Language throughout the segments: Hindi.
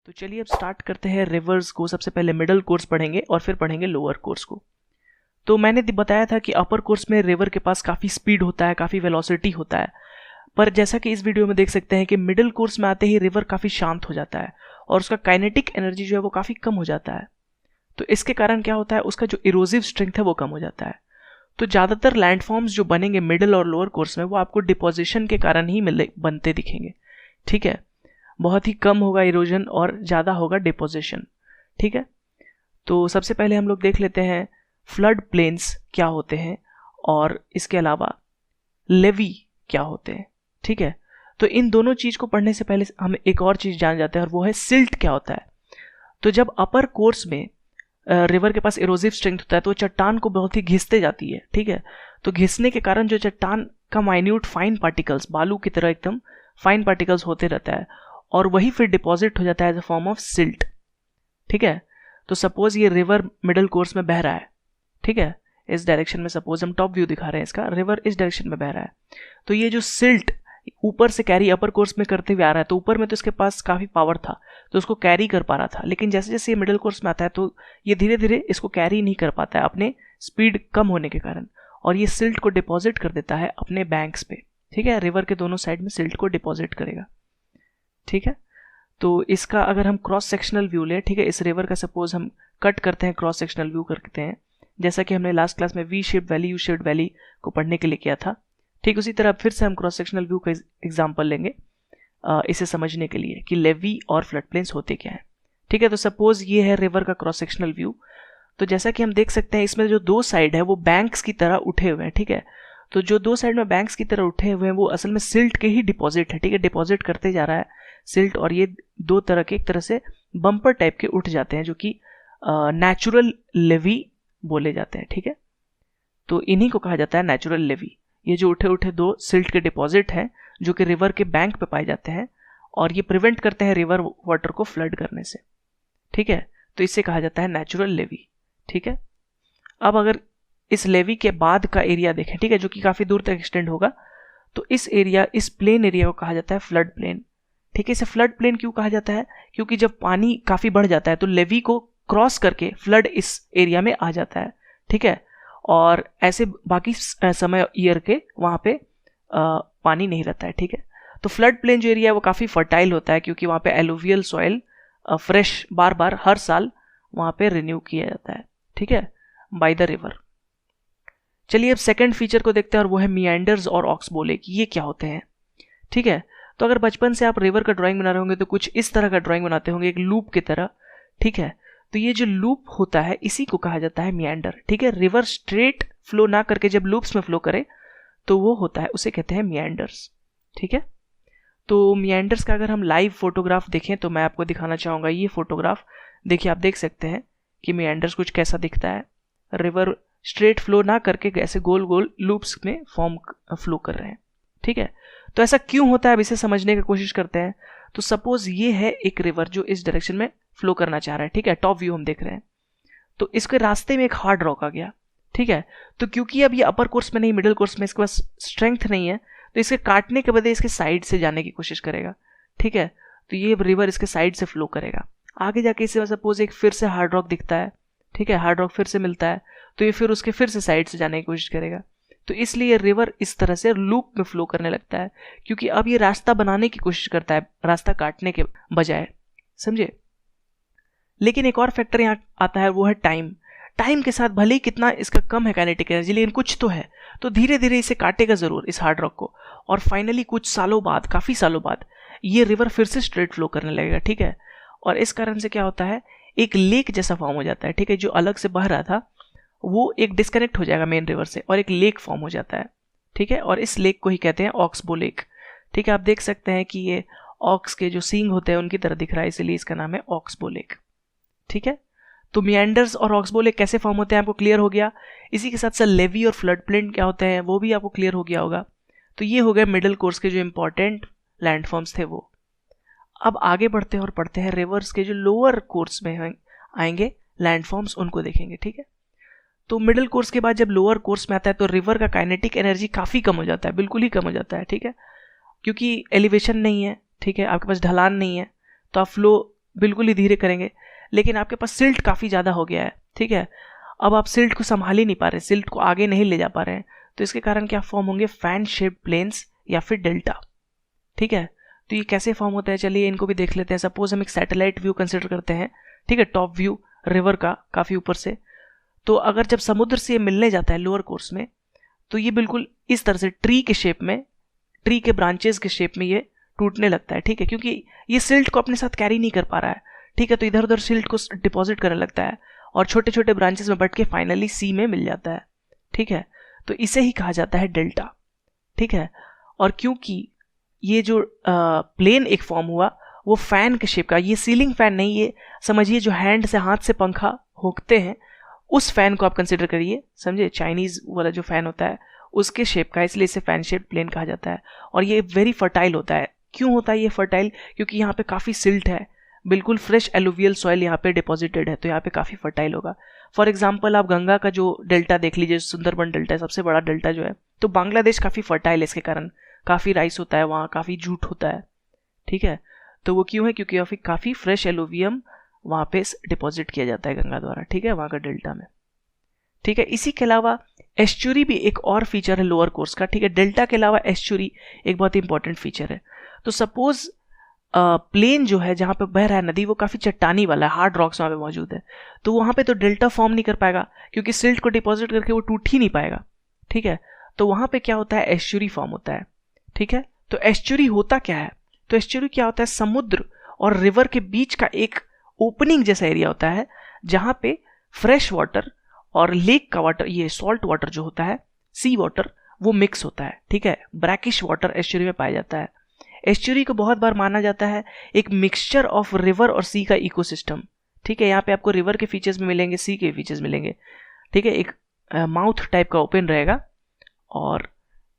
तो चलिए अब स्टार्ट करते हैं रिवर्स को। सबसे पहले मिडल कोर्स पढ़ेंगे और फिर पढ़ेंगे लोअर कोर्स को। तो मैंने बताया था कि अपर कोर्स में रिवर के पास काफ़ी स्पीड होता है, काफ़ी वेलोसिटी होता है, पर जैसा कि इस वीडियो में देख सकते हैं कि मिडिल कोर्स में आते ही रिवर काफ़ी शांत हो जाता है और उसका काइनेटिक एनर्जी जो है वो काफ़ी कम हो जाता है। तो इसके कारण क्या होता है, उसका जो इरोसिव स्ट्रेंथ है वो कम हो जाता है। तो ज़्यादातर लैंडफॉर्म्स जो बनेंगे मिडिल और लोअर कोर्स में वो आपको डिपोजिशन के कारण ही बनते दिखेंगे। ठीक है, बहुत ही कम होगा इरोजन और ज़्यादा होगा डिपोजिशन। ठीक है, तो सबसे पहले हम लोग देख लेते हैं फ्लड प्लेन्स क्या होते हैं और इसके अलावा लेवी क्या होते हैं। ठीक है, तो इन दोनों चीज़ को पढ़ने से पहले हम एक और चीज़ जान जाते हैं और वो है सिल्ट क्या होता है। तो जब अपर कोर्स में रिवर के पास इरोसिव स्ट्रेंथ होता है तो चट्टान को बहुत ही घिसते जाती है। ठीक है, तो घिसने के कारण जो चट्टान का माइन्यूट फाइन पार्टिकल्स, बालू की तरह एकदम फाइन पार्टिकल्स होते रहता है और वही फिर डिपॉजिट हो जाता है as a form of silt. ठीक है, तो सपोज ये रिवर मिडल कोर्स में बह रहा है। ठीक है, इस डायरेक्शन में सपोज हम टॉप व्यू दिखा रहे हैं इसका, रिवर इस डायरेक्शन में बह रहा है। तो ये जो सिल्ट ऊपर से कैरी अपर कोर्स में करते हुए आ रहा है, तो ऊपर में तो इसके पास काफ़ी पावर था तो उसको कैरी कर पा रहा था, लेकिन जैसे जैसे ये मिडिल कोर्स में आता है तो ये धीरे धीरे इसको कैरी नहीं कर पाता है अपने स्पीड कम होने के कारण, और ये सिल्ट को डिपॉजिट कर देता है अपने बैंक्स पे। ठीक है, रिवर के दोनों साइड में सिल्ट को डिपॉजिट करेगा। ठीक है, तो इसका अगर हम क्रॉस सेक्शनल व्यू लें, ठीक है, इस रिवर का सपोज हम कट करते हैं, क्रॉस सेक्शनल व्यू करते हैं, जैसा कि हमने लास्ट क्लास में V shaped valley, U shaped valley को पढ़ने के लिए किया था। ठीक उसी तरह फिर से हम क्रॉस सेक्शनल व्यू का एग्जांपल लेंगे इसे समझने के लिए कि लेवी और फ्लड प्लेन्स होते क्या हैं। ठीक है, तो सपोज ये है रिवर का क्रॉस सेक्शनल व्यू। तो जैसा कि हम देख सकते हैं इसमें जो दो साइड है वो बैंक्स की तरह उठे हुए हैं। ठीक है, तो जो दो साइड में बैंक्स की तरह उठे हुए हैं वो असल में सिल्ट के ही डिपॉजिट है। ठीक है, डिपॉजिट करते जा रहा है सिल्ट, और ये दो तरह के एक तरह से बम्पर टाइप के उठ जाते हैं जो कि नेचुरल लेवी बोले जाते हैं। ठीक है, तो इन्हीं को कहा जाता है नेचुरल लेवी। ये जो उठे उठे दो सिल्ट के डिपॉजिट हैं जो कि रिवर के बैंक पे पाए जाते हैं और ये प्रिवेंट करते हैं रिवर वाटर को फ्लड करने से। ठीक है, तो इसे कहा जाता है नेचुरल लेवी। ठीक है, अब अगर इस लेवी के बाद का एरिया देखें, ठीक है, जो कि काफ़ी दूर तक एक्सटेंड होगा, तो इस एरिया, इस प्लेन एरिया को कहा जाता है फ्लड प्लेन। ठीक है, इसे फ्लड प्लेन क्यों कहा जाता है, क्योंकि जब पानी काफ़ी बढ़ जाता है तो लेवी को क्रॉस करके फ्लड इस एरिया में आ जाता है। ठीक है, और ऐसे बाकी समय ईयर के वहाँ पे पानी नहीं रहता है। ठीक है, तो फ्लड प्लेन जो एरिया है वो काफ़ी फर्टाइल होता है क्योंकि वहाँ पे एलुवियल सॉइल फ्रेश बार बार हर साल वहाँ पे रिन्यू किया जाता है। ठीक है, बाय द रिवर। चलिए अब सेकंड फीचर को देखते हैं और वो है मियांडर्स और ऑक्सबोले कि ये क्या होते हैं। ठीक है, तो अगर बचपन से आप रिवर का ड्राइंग बना रहे होंगे तो कुछ इस तरह का ड्राइंग बनाते होंगे, एक लूप की तरह। ठीक है, तो ये जो लूप होता है इसी को कहा जाता है मियांडर। ठीक है, रिवर स्ट्रेट फ्लो ना करके जब लूप्स में फ्लो करे तो वो होता है, उसे कहते हैं मियांडर्स। ठीक है, तो मियांडर्स का अगर हम लाइव फोटोग्राफ देखें तो मैं आपको दिखाना चाहूँगा ये फोटोग्राफ। देखिए, आप देख सकते हैं कि मियांडर्स कुछ कैसा दिखता है। रिवर स्ट्रेट फ्लो ना करके ऐसे गोल गोल लूप्स में फ्लो कर रहे हैं। ठीक है, तो ऐसा क्यों होता है अब इसे समझने की कोशिश करते हैं। तो सपोज ये है एक रिवर जो इस डायरेक्शन में फ्लो करना चाह रहा है। ठीक है, टॉप व्यू हम देख रहे हैं, तो इसके रास्ते में एक हार्ड रॉक आ गया। ठीक है, तो क्योंकि अब ये अपर कोर्स में नहीं, मिडिल कोर्स में इसके पास स्ट्रेंथ नहीं है, तो इसके काटने के बजाय इसके साइड से जाने की कोशिश करेगा। ठीक है, तो ये रिवर इसके साइड से फ्लो करेगा। आगे जाके इसे सपोज एक फिर से हार्ड रॉक दिखता है। ठीक है, हार्ड रॉक फिर से मिलता है तो ये फिर उसके फिर से साइड से जाने की कोशिश करेगा। तो इसलिए रिवर इस तरह से लूप में फ्लो करने लगता है क्योंकि अब ये रास्ता बनाने की कोशिश करता है रास्ता काटने के बजाय। समझे, लेकिन एक और फैक्टर यहाँ आता है वो है टाइम। टाइम के साथ भले ही कितना इसका कम है काइनेटिक एनर्जी, लेकिन कुछ तो है, तो धीरे धीरे इसे काटेगा जरूर इस हार्ड रॉक को, और फाइनली कुछ सालों बाद, काफ़ी सालों बाद ये रिवर फिर से स्ट्रेट फ्लो करने लगेगा। ठीक है, और इस कारण से क्या होता है, एक लेक जैसा फॉर्म हो जाता है। ठीक है, जो अलग से बह रहा था वो एक डिस्कनेक्ट हो जाएगा मेन रिवर से और एक लेक फॉर्म हो जाता है। ठीक है, और इस लेक को ही कहते हैं ऑक्सबो लेक। ठीक है, आप देख सकते हैं कि ये ऑक्स के जो सींग होते हैं उनकी तरह दिख रहा है, इसलिए इसका नाम है ऑक्सबो लेक। ठीक है, तो मियांडर्स और ऑक्सबो लेक कैसे फॉर्म होते हैं आपको क्लियर हो गया। इसी के साथ साथ लेवी और फ्लड प्लेन क्या होते हैं वो भी आपको क्लियर हो गया होगा। तो ये हो गए मिडिल कोर्स के जो इंपॉर्टेंट लैंडफॉर्म्स थे वो। अब आगे बढ़ते हैं और पढ़ते हैं रिवर्स के जो लोअर कोर्स में आएंगे लैंडफॉर्म्स, उनको देखेंगे। ठीक है, तो मिडिल कोर्स के बाद जब लोअर कोर्स में आता है तो रिवर का काइनेटिक एनर्जी काफ़ी कम हो जाता है, बिल्कुल ही कम हो जाता है। ठीक है, क्योंकि एलिवेशन नहीं है। ठीक है, आपके पास ढलान नहीं है तो आप फ्लो बिल्कुल ही धीरे करेंगे, लेकिन आपके पास सिल्ट काफ़ी ज़्यादा हो गया है, ठीक है, अब आप सिल्ट को संभाल ही नहीं पा रहे, सिल्ट को आगे नहीं ले जा पा रहे हैं, तो इसके कारण क्या फॉर्म होंगे, फैन शेप्ड प्लेन्स या फिर डेल्टा, ठीक है। तो ये कैसे फॉर्म होता है, चलिए इनको भी देख लेते हैं। सपोज हम एक सैटेलाइट व्यू कंसिडर करते हैं, ठीक है, टॉप व्यू रिवर का काफ़ी ऊपर से, तो अगर जब समुद्र से ये मिलने जाता है लोअर कोर्स में, तो ये बिल्कुल इस तरह से ट्री के शेप में, ट्री के ब्रांचेस के शेप में ये टूटने लगता है, ठीक है, क्योंकि ये सिल्ट को अपने साथ कैरी नहीं कर पा रहा है, ठीक है, तो इधर उधर सिल्ट को डिपॉजिट करने लगता है और छोटे छोटे ब्रांचेस में बट के फाइनली सी में मिल जाता है, ठीक है, तो इसे ही कहा जाता है डेल्टा, ठीक है। और क्योंकि ये जो प्लेन एक फॉर्म हुआ वो फैन के शेप का, ये सीलिंग फैन नहीं, ये समझिए जो हैंड से हाथ से पंखा होकते हैं उस फैन को आप कंसिडर करिए, समझे, चाइनीज वाला जो फैन होता है उसके शेप का, इसलिए इसे फैन शेप प्लेन कहा जाता है। और ये वेरी फर्टाइल होता है। क्यों होता है ये फर्टाइल, क्योंकि यहाँ पे काफ़ी सिल्ट है, बिल्कुल फ्रेश एलुवियल सॉइल यहाँ पे डिपॉजिटेड है, तो यहाँ पे काफ़ी फर्टाइल होगा। फॉर एग्जाम्पल आप गंगा का जो डेल्टा देख लीजिए, सुंदरबन डेल्टा है सबसे बड़ा डेल्टा जो है, तो बांग्लादेश काफ़ी फर्टाइल है, इसके कारण काफ़ी राइस होता है वहाँ, काफ़ी जूट होता है, ठीक है, तो वो क्यों है, क्योंकि काफ़ी फ्रेश एलुवियम वहाँ पे डिपॉजिट किया जाता है गंगा द्वारा, ठीक है, वहाँ का डेल्टा में, ठीक है। इसी के अलावा एस्चुरी भी एक और फीचर है लोअर कोर्स का, ठीक है, डेल्टा के अलावा एस्चुरी एक बहुत इंपॉर्टेंट फीचर है। तो सपोज प्लेन जो है जहाँ पे बह रहा है नदी वो काफ़ी चट्टानी वाला है, हार्ड रॉक्स वहाँ पे मौजूद है, तो वहाँ पे तो डेल्टा फॉर्म नहीं कर पाएगा, क्योंकि सिल्ट को डिपॉजिट करके वो टूट ही नहीं पाएगा, ठीक है, तो वहाँ पे क्या होता है, एस्चुरी फॉर्म होता है, ठीक है। तो एस्चुरी होता क्या है, तो एस्चुरी क्या होता है, समुद्र और रिवर के बीच का एक ओपनिंग जैसा एरिया होता है जहाँ पे फ्रेश वाटर और लेक का वाटर, ये सॉल्ट वाटर जो होता है, सी वाटर, वो मिक्स होता है, ठीक है, ब्रैकिश वाटर एस्चुरी में पाया जाता है। एस्चुरी को बहुत बार माना जाता है एक मिक्सचर ऑफ रिवर और सी का इकोसिस्टम, ठीक है, यहाँ पे आपको रिवर के फीचर्स में मिलेंगे, सी के फीचर्स मिलेंगे, ठीक है, एक माउथ टाइप का ओपन रहेगा और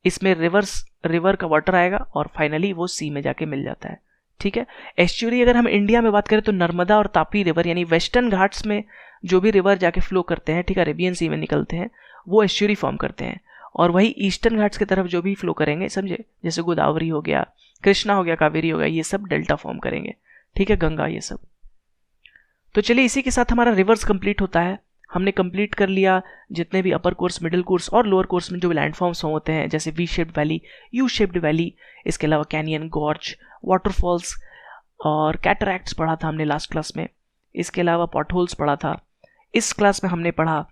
इसमें रिवर का वाटर आएगा और फाइनली वो सी में जाके मिल जाता है, ठीक है। एस्चुरी अगर हम इंडिया में बात करें तो नर्मदा और तापी रिवर, यानी वेस्टर्न घाट्स में जो भी रिवर जाके फ्लो करते हैं, ठीक है, अरेबियन सी में निकलते हैं, वो एस्चुरी फॉर्म करते हैं, और वही ईस्टर्न घाट्स की तरफ जो भी फ्लो करेंगे, समझे, जैसे गोदावरी हो गया, कृष्णा हो गया, कावेरी हो गया, ये सब डेल्टा फॉर्म करेंगे, ठीक है, गंगा, ये सब। तो चलिए इसी के साथ हमारा रिवर्स कंप्लीट होता है। हमने कंप्लीट कर लिया जितने भी अपर कोर्स, मिडिल कोर्स और लोअर कोर्स में जो लैंडफॉर्म्स होते हैं, जैसे V shaped valley, U shaped valley, इसके अलावा कैनियन, गॉर्ज, वाटरफॉल्स और कैटरैक्ट्स पढ़ा था हमने लास्ट क्लास में। इसके अलावा पॉटहोल्स पढ़ा था। इस क्लास में हमने पढ़ा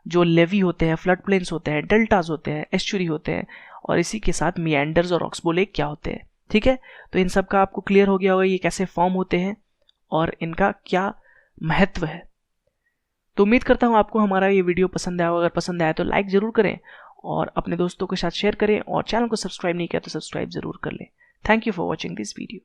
जो लेवी होते हैं, फ्लड प्लेन्स होते हैं, डेल्टाज होते हैं, एस्चुरी होते हैं, और इसी के साथ मिएंडर्स और ऑक्सबो लेक क्या होते हैं, ठीक है। तो इन सब का आपको क्लियर हो गया होगा ये कैसे फॉर्म होते हैं और इनका क्या महत्व है। तो उम्मीद करता हूँ आपको हमारा ये वीडियो पसंद आया होगा। अगर पसंद आया तो लाइक ज़रूर करें और अपने दोस्तों के साथ शेयर करें, और चैनल को सब्सक्राइब नहीं किया तो सब्सक्राइब ज़रूर कर लें। Thank you for watching this video.